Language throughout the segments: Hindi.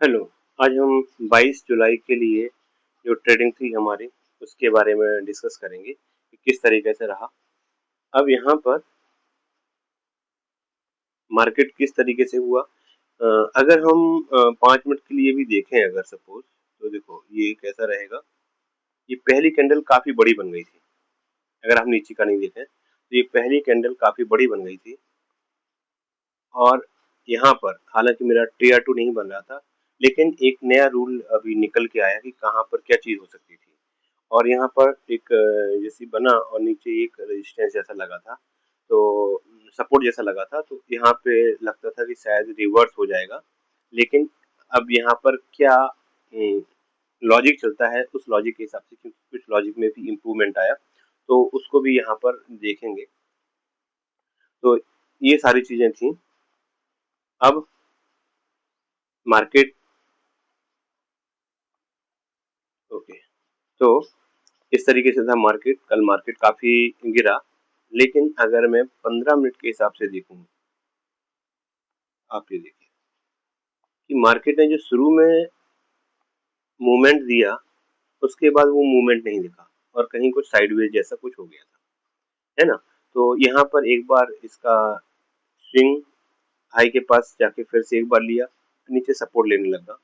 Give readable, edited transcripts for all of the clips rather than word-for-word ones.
हेलो। आज हम 22 जुलाई के लिए जो ट्रेडिंग थी हमारी उसके बारे में डिस्कस करेंगे कि किस तरीके से रहा। अब यहाँ पर मार्केट किस तरीके से हुआ। अगर हम 5 मिनट के लिए भी देखें अगर सपोज, तो देखो ये कैसा रहेगा। ये पहली कैंडल काफी बड़ी बन गई थी। अगर हम नीचे का नहीं देखें तो ये पहली कैंडल काफी बड़ी बन गई थी और यहाँ पर हालांकि मेरा टीआर टू नहीं बन रहा था, लेकिन एक नया रूल अभी निकल के आया कि कहाँ पर क्या चीज हो सकती थी। और यहाँ पर एक जैसी बना और नीचे एक रेजिस्टेंस जैसा लगा था, तो सपोर्ट जैसा लगा था, तो यहाँ पे लगता था कि शायद रिवर्स हो जाएगा। लेकिन अब यहाँ पर क्या लॉजिक चलता है, उस लॉजिक के हिसाब से, क्योंकि कुछ लॉजिक में भी इम्प्रूवमेंट आया, तो उसको भी यहाँ पर देखेंगे। तो ये सारी चीजें थी। अब मार्केट, ओके, तो इस तरीके से था मार्केट। कल मार्केट काफी गिरा, लेकिन अगर मैं 15 मिनट के हिसाब से देखूं, आप ये देखिए कि मार्केट ने जो शुरू में मूवमेंट दिया, उसके बाद वो मूवमेंट नहीं दिखा और कहीं कुछ साइडवेज जैसा कुछ हो गया था, है ना। तो यहाँ पर एक बार इसका स्विंग हाई के पास जाके फिर से एक बार लिया, नीचे सपोर्ट लेने लगा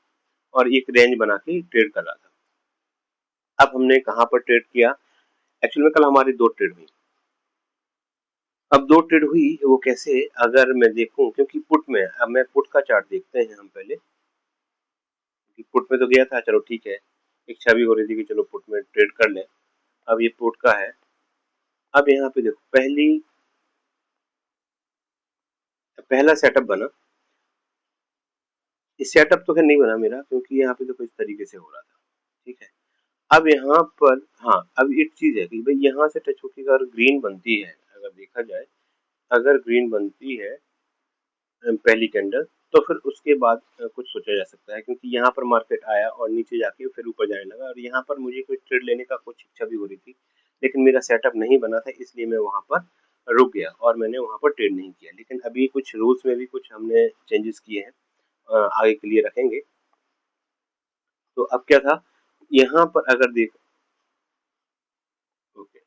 और एक रेंज बना के ट्रेड कर रहा था। अब हमने कहाँ पर ट्रेड किया? एक्चुअल में कल हमारी दो ट्रेड हुई। अब दो ट्रेड हुई वो कैसे, अगर मैं देखूं, क्योंकि पुट में, अब मैं पुट का चार्ट देखते हैं हम पहले कि पुट में तो गया था, चलो ठीक है, इच्छा भी हो रही थी कि चलो पुट में ट्रेड कर लें। अब ये पुट का है। अब यहाँ पे देखो पहला सेटअप बना। इस सेटअप तो खैर नहीं बना मेरा, क्योंकि यहाँ पे तो इस तरीके से हो रहा था, ठीक है। अब यहाँ पर, हाँ, अब एक चीज है कि भाई यहाँ से टच होकर अगर ग्रीन बनती है, अगर देखा जाए, अगर ग्रीन बनती है पहली कैंडल, तो फिर उसके बाद कुछ सोचा जा सकता है, क्योंकि यहाँ पर मार्केट आया और नीचे जाके फिर ऊपर जाने लगा और यहाँ पर मुझे कोई ट्रेड लेने का कुछ इच्छा भी हो रही थी, लेकिन मेरा सेटअप नहीं बना था, इसलिए मैं वहां पर रुक गया और मैंने वहां पर ट्रेड नहीं किया। लेकिन अभी कुछ रूल्स में भी कुछ हमने चेंजेस किए हैं, आगे के लिए रखेंगे। तो अब क्या था, यहाँ पर अगर देख, ओके,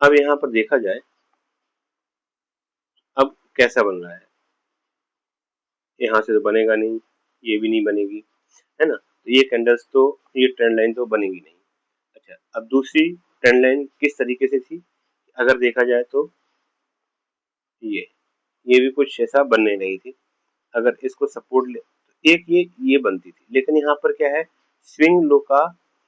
अब यहाँ पर देखा जाए, अब कैसा बन रहा है, यहाँ से तो बनेगा नहीं, ये भी नहीं बनेगी, है ना। तो ये कैंडल्स तो, ये ट्रेंड लाइन तो बनेगी नहीं। अच्छा, अब दूसरी ट्रेंड लाइन किस तरीके से थी, अगर देखा जाए तो ये भी कुछ ऐसा बनने नहीं थी। अगर इसको सपोर्ट ले तो एक ये बनती थी, लेकिन यहाँ पर क्या है, स्विंग लो का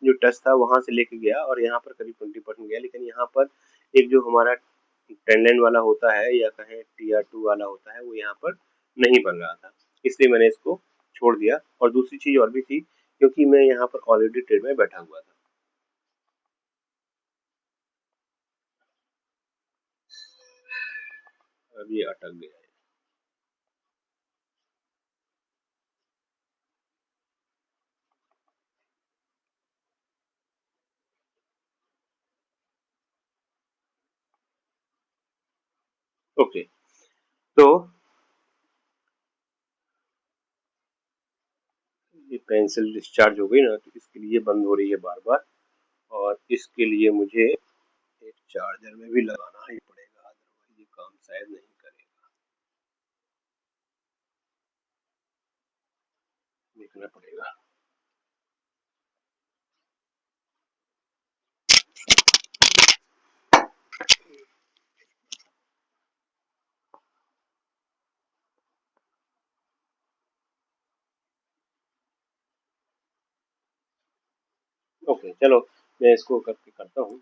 जो टच था वहां से लेके गया और यहाँ पर करीब 20% गया, लेकिन यहाँ पर एक जो हमारा ट्रेंड लाइन वाला होता है या कहें टीआर टू वाला होता है, वो यहाँ पर नहीं बन रहा था, इसलिए मैंने इसको छोड़ दिया। और दूसरी चीज और भी थी, क्योंकि मैं यहाँ पर ऑलरेडी ट्रेड में बैठा हुआ था। अब ये अटक गया है। ओके, तो ये पेंसिल डिस्चार्ज हो गई ना, तो इसके लिए बंद हो रही है बार बार, और इसके लिए मुझे एक चार्जर में भी लगाना ही पड़ेगा, अदरवाइज ये काम शायद नहीं करेगा, देखना पड़ेगा। ओके, चलो मैं इसको करके करता हूँ।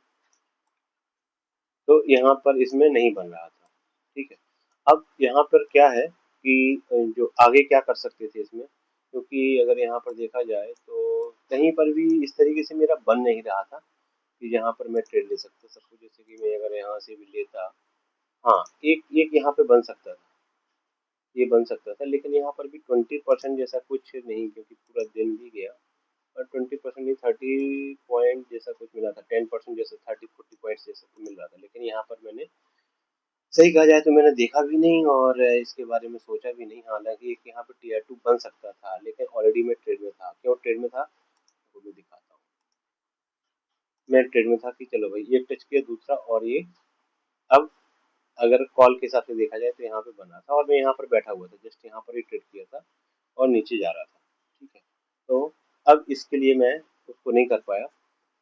तो यहाँ पर इसमें नहीं बन रहा था, ठीक है। अब यहाँ पर क्या है कि जो आगे क्या कर सकते थे इसमें, क्योंकि अगर यहाँ पर देखा जाए तो कहीं पर भी इस तरीके से मेरा बन नहीं रहा था कि जहाँ पर मैं ट्रेड ले सकता। सब कुछ जैसे कि मैं अगर यहाँ से भी लेता, हाँ, एक एक यहाँ पे बन सकता था, ये बन सकता था, लेकिन यहाँ पर भी 20% जैसा कुछ नहीं, क्योंकि पूरा दिन भी गया और 20% नहीं, 30 पॉइंट जैसा कुछ मिला था, 10% जैसा, 30-40 पॉइंट जैसा मिल रहा था, लेकिन यहाँ पर मैंने सही कहा जाए तो मैंने देखा भी नहीं और इसके बारे में सोचा भी नहीं। हालाँकि एक यहाँ पे टियर 2 बन सकता था, लेकिन ऑलरेडी मैं ट्रेड में था। क्यों ट्रेड में था? वो भी दिखाता हूँ। मैं ट्रेड में था कि चलो भाई एक टच किया, दूसरा, और ये अब अगर कॉल के हिसाब से देखा जाए तो यहाँ पे बना था और मैं यहाँ पर बैठा हुआ था, जस्ट यहाँ पर ही ट्रेड किया था और नीचे जा रहा था। ठीक है, तो अब इसके लिए मैं उसको नहीं कर पाया।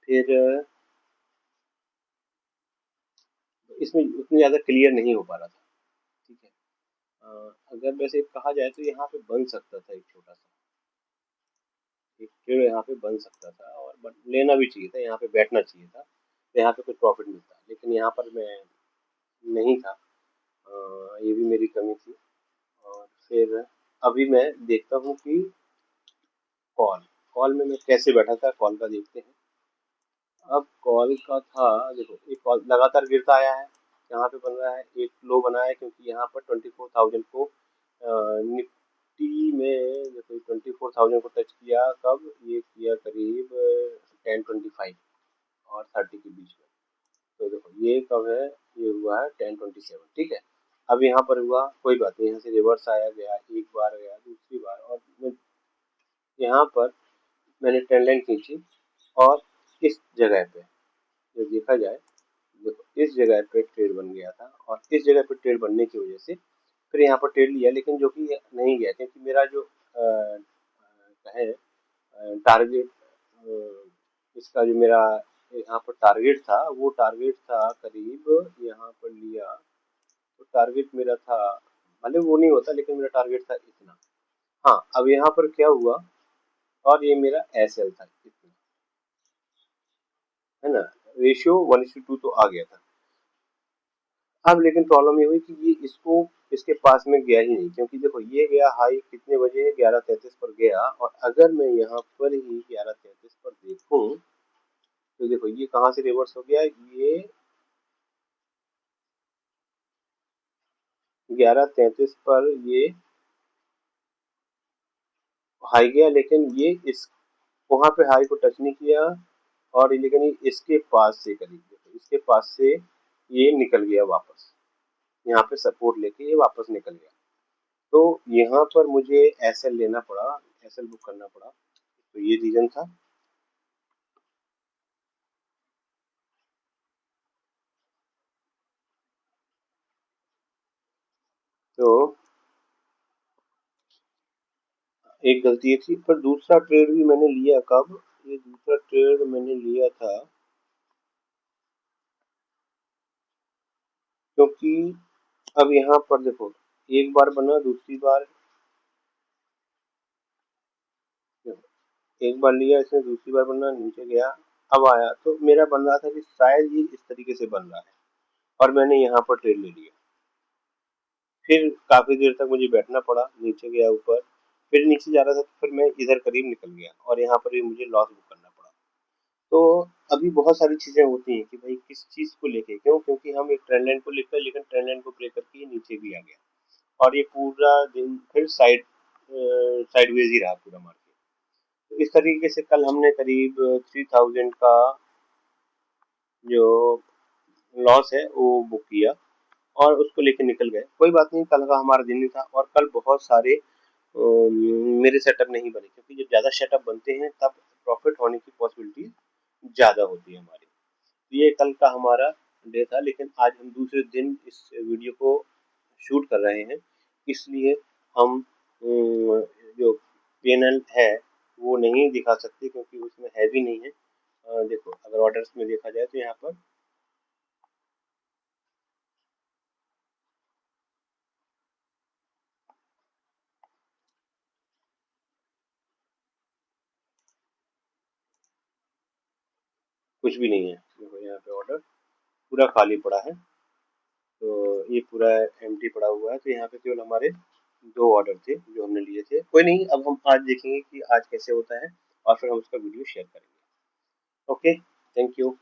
फिर इसमें उतनी ज़्यादा क्लियर नहीं हो पा रहा था। ठीक है, अगर वैसे कहा जाए तो यहाँ पे बन सकता था एक छोटा सा, एक ट्रेड यहाँ पे बन सकता था और लेना भी चाहिए था, यहाँ पे बैठना चाहिए था, तो यहाँ पे कुछ प्रॉफिट मिलता, लेकिन यहाँ पर मैं नहीं था। ये भी मेरी कमी थी। और फिर अभी मैं देखता हूँ कि कॉल कॉल में मैं कैसे बैठा था, कॉल का देखते हैं। अब कॉल का था, देखो एक कॉल लगातार गिरता आया है, यहाँ पे बन रहा है एक लो बना है, क्योंकि यहाँ पर 24,000 को निफ्टी में देखो 24,000 को टच किया कब, ये किया करीब 10:25 और 30 के बीच में। तो देखो ये कब है, ये हुआ है 10:27। ठीक है, अब यहाँ पर हुआ, कोई बात नहीं, यहाँ से रिवर्स आया गया, एक बार गया, दूसरी बार, और यहाँ पर मैंने ट्रेंड लाइन खींची और इस जगह पे जो देखा जाए, देखो इस जगह पे ट्रेड बन गया था और इस जगह पे ट्रेड बनने की वजह से फिर यहाँ पर ट्रेड लिया, लेकिन जो कि नहीं गया, क्योंकि मेरा जो है टारगेट, इसका जो मेरा यहाँ पर टारगेट था, वो टारगेट था करीब, यहाँ पर लिया तो टारगेट मेरा था, भले वो नहीं होता लेकिन मेरा टारगेट था इतना। हाँ, अब यहाँ पर क्या हुआ, और ये मेरा एसएल था इतना, है ना, रेशियो 1:2 तो आ गया था। अब लेकिन प्रॉब्लम ये हुई कि ये इसको इसके पास में गया ही नहीं, क्योंकि देखो ये गया हाई कितने बजे, 11:33 पर गया, और अगर मैं यहाँ पर ही 11:33 पर देखूं तो देखो ये कहाँ से रिवर्स हो गया, ये 11:33 पर ये हाई गया, लेकिन ये इस वहां पे हाई को टच नहीं किया, और लेकिन ये इसके पास से करीब देखो, इसके पास से ये निकल गया वापस, यहाँ पे सपोर्ट लेके ये वापस निकल गया। तो यहाँ पर मुझे एसएल लेना पड़ा, एसएल बुक करना पड़ा, तो ये रीजन था। तो एक गलती ये थी, पर दूसरा ट्रेड भी मैंने लिया कब, ये दूसरा ट्रेड मैंने लिया था क्योंकि अब यहाँ पर देखो एक बार बना, दूसरी बार एक बार लिया इसने, दूसरी बार बना, नीचे गया, अब आया, तो मेरा बन रहा था कि शायद ये इस तरीके से बन रहा है, और मैंने यहाँ पर ट्रेड ले लिया। फिर काफी देर तक मुझे बैठना पड़ा, नीचे गया ऊपर, फिर नीचे जा रहा था, तो फिर मैं इधर करीब निकल गया और यहाँ पर भी मुझे लॉस बुक करना पड़ा। तो अभी बहुत सारी चीजें होती हैं कि भाई किस चीज को लेके, क्यों, क्योंकि हम एक ट्रेंड लाइन को लेकर, लेकिन ट्रेंड लाइन को ब्रेक करके ये नीचे भी आ गया, और ये पूरा दिन फिर साइडवेज ही रहा पूरा मार्केट। तो इस तरीके से कल हमने करीब 3,000 का जो लॉस है वो बुक किया और उसको लेके निकल गए। कोई बात नहीं, कल का हमारा दिन नहीं था, और कल बहुत सारे मेरे सेटअप नहीं बने, क्योंकि जब ज़्यादा सेटअप बनते हैं तब प्रॉफिट होने की पॉसिबिलिटी ज़्यादा होती है हमारी। तो ये कल का हमारा डे था, लेकिन आज हम दूसरे दिन इस वीडियो को शूट कर रहे हैं, इसलिए हम जो पेनल है वो नहीं दिखा सकते, क्योंकि उसमें है भी नहीं है। देखो अगर ऑर्डर्स में देखा जाए तो यहाँ पर कुछ भी नहीं है। देखो यहाँ पे ऑर्डर पूरा खाली पड़ा है, तो ये पूरा एम्प्टी पड़ा हुआ है, तो यहाँ पे केवल हमारे 2 ऑर्डर थे जो हमने लिए थे। कोई नहीं, अब हम आज देखेंगे कि आज कैसे होता है और फिर हम उसका वीडियो शेयर करेंगे। Okay, thank you.